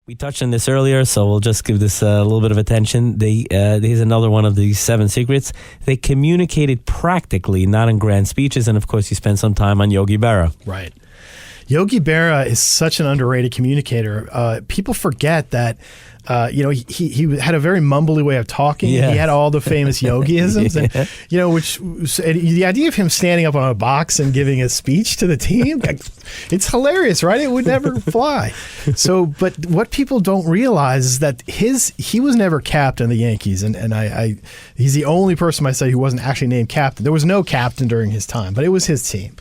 We touched on this earlier, so we'll just give this a little bit of attention. Here's another one of these 7 secrets. They communicated practically, not in grand speeches, and of course you spent some time on Yogi Berra. Right. Yogi Berra is such an underrated communicator. People forget that he had a very mumbly way of talking. Yeah. He had all the famous yogiisms, and which the idea of him standing up on a box and giving a speech to the team, it's hilarious, right? It would never fly. So, but what people don't realize is that he was never captain of the Yankees, and he's the only person I say who wasn't actually named captain. There was no captain during his time, but it was his team.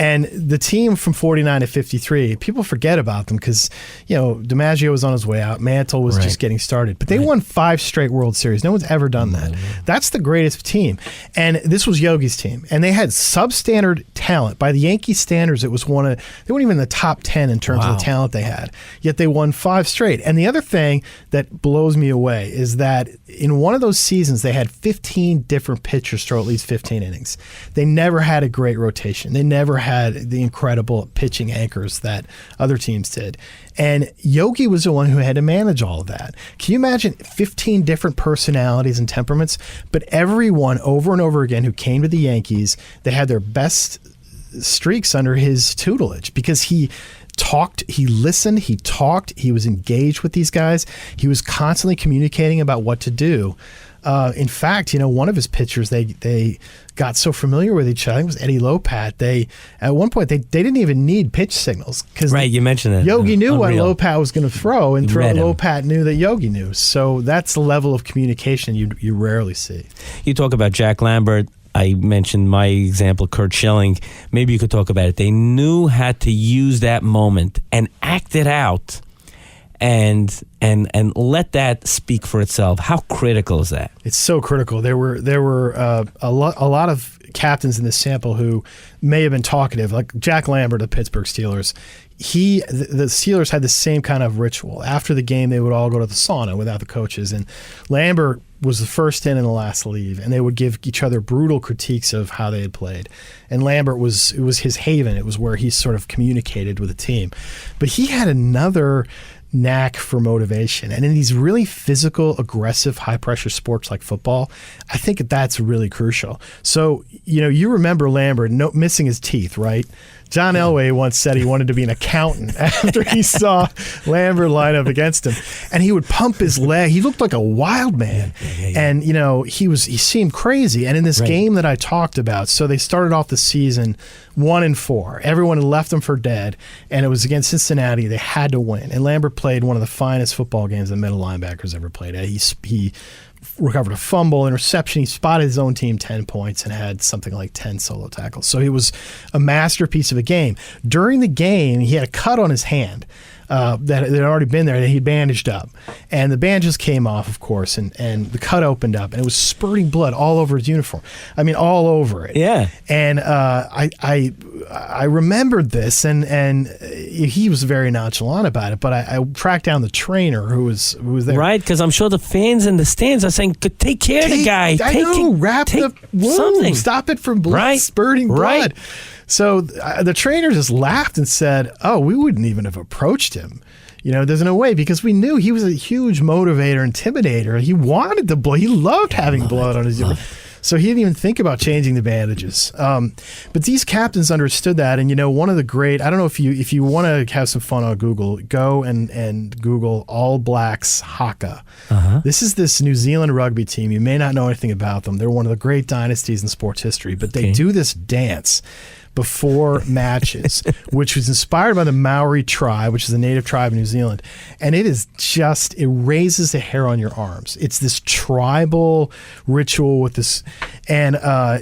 And the team from 49 to 53, people forget about them because, DiMaggio was on his way out. Mantle was just getting started. But they won 5 straight World Series. No one's ever done that. That's the greatest team. And this was Yogi's team. And they had substandard talent. By the Yankees standards, it was they weren't even in the top 10 in terms of the talent they had. Yet they won 5 straight. And the other thing that blows me away is that in one of those seasons, they had 15 different pitchers throw at least 15 innings. They never had a great rotation. They never had the incredible pitching anchors that other teams did. And Yogi was the one who had to manage all of that. Can you imagine 15 different personalities and temperaments, but everyone over and over again who came to the Yankees, they had their best streaks under his tutelage because he talked, he listened, he talked, he was engaged with these guys. He was constantly communicating about what to do. In fact, one of his pitchers, they got so familiar with each other. I think it was Eddie Lopat. At one point, they didn't even need pitch signals because you mentioned that. Yogi knew what Lopat was going to throw, and Lopat knew that Yogi knew. So that's the level of communication you rarely see. You talk about Jack Lambert. I mentioned my example, Kurt Schilling. Maybe you could talk about it. They knew how to use that moment and act it out. And let that speak for itself. How critical is that? It's so critical. There were a lot of captains in this sample who may have been talkative, like Jack Lambert of the Pittsburgh Steelers. The Steelers had the same kind of ritual. After the game, they would all go to the sauna without the coaches, and Lambert was the first in and the last to leave, and they would give each other brutal critiques of how they had played. And Lambert it was his haven. It was where he sort of communicated with the team. But he had another knack for motivation. And in these really physical, aggressive, high-pressure sports like football, I think that's really crucial. So, you remember Lambert missing his teeth, right? John Elway once said he wanted to be an accountant after he saw Lambert line up against him. And he would pump his leg. He looked like a wild man. And, he seemed crazy. And in this game that I talked about, so they started off the season 1-4. Everyone had left them for dead. And it was against Cincinnati. They had to win. And Lambert played one of the finest football games that middle linebackers ever played. He recovered a fumble, interception. He spotted his own team 10 points and had something like 10 solo tackles. So it was a masterpiece of a game. During the game, he had a cut on his hand that had already been there that he bandaged up. And the bandages came off, of course, and the cut opened up, and it was spurting blood all over his uniform. I mean, all over it. Yeah. And I remembered this, and he was very nonchalant about it, but I tracked down the trainer who was there. Right, because I'm sure the fans in the stands are saying, take care of the guy. Wrap the wound. Something. Stop it from spurting blood. Right. So the trainer just laughed and said, we wouldn't even have approached him. There's no way, because we knew he was a huge motivator, intimidator. He wanted the blood. He loved having blood on his uniform. So he didn't even think about changing the bandages. But these captains understood that. And, one of the great, I don't know if you want to have some fun on Google, go and Google All Blacks Haka. Uh-huh. This is this New Zealand rugby team. You may not know anything about them. They're one of the great dynasties in sports history, but they do this dance before matches, which was inspired by the Maori tribe, which is a native tribe in New Zealand. And it raises the hair on your arms. It's this tribal ritual with this. And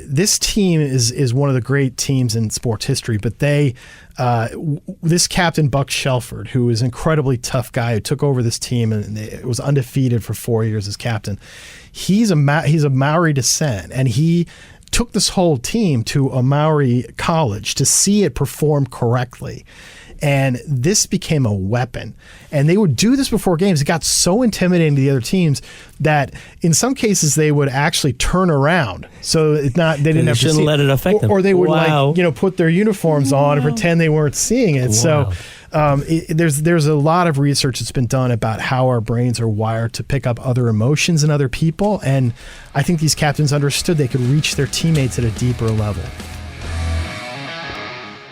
this team is one of the great teams in sports history, but this captain, Buck Shelford, who is an incredibly tough guy who took over this team and it was undefeated for 4 years as captain. He's of Maori descent, and he took this whole team to a Maori college to see it perform correctly. And this became a weapon. And they would do this before games. It got so intimidating to the other teams that in some cases they would actually turn around. So they didn't let it affect them. Or they would put their uniforms on and pretend they weren't seeing it. Wow. So there's a lot of research that's been done about how our brains are wired to pick up other emotions in other people. And I think these captains understood they could reach their teammates at a deeper level.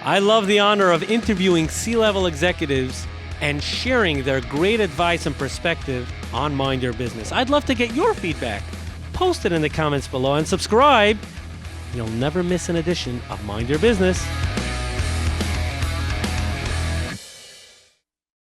I love the honor of interviewing C-level executives and sharing their great advice and perspective on Mind Your Business. I'd love to get your feedback. Post it in the comments below and subscribe. You'll never miss an edition of Mind Your Business.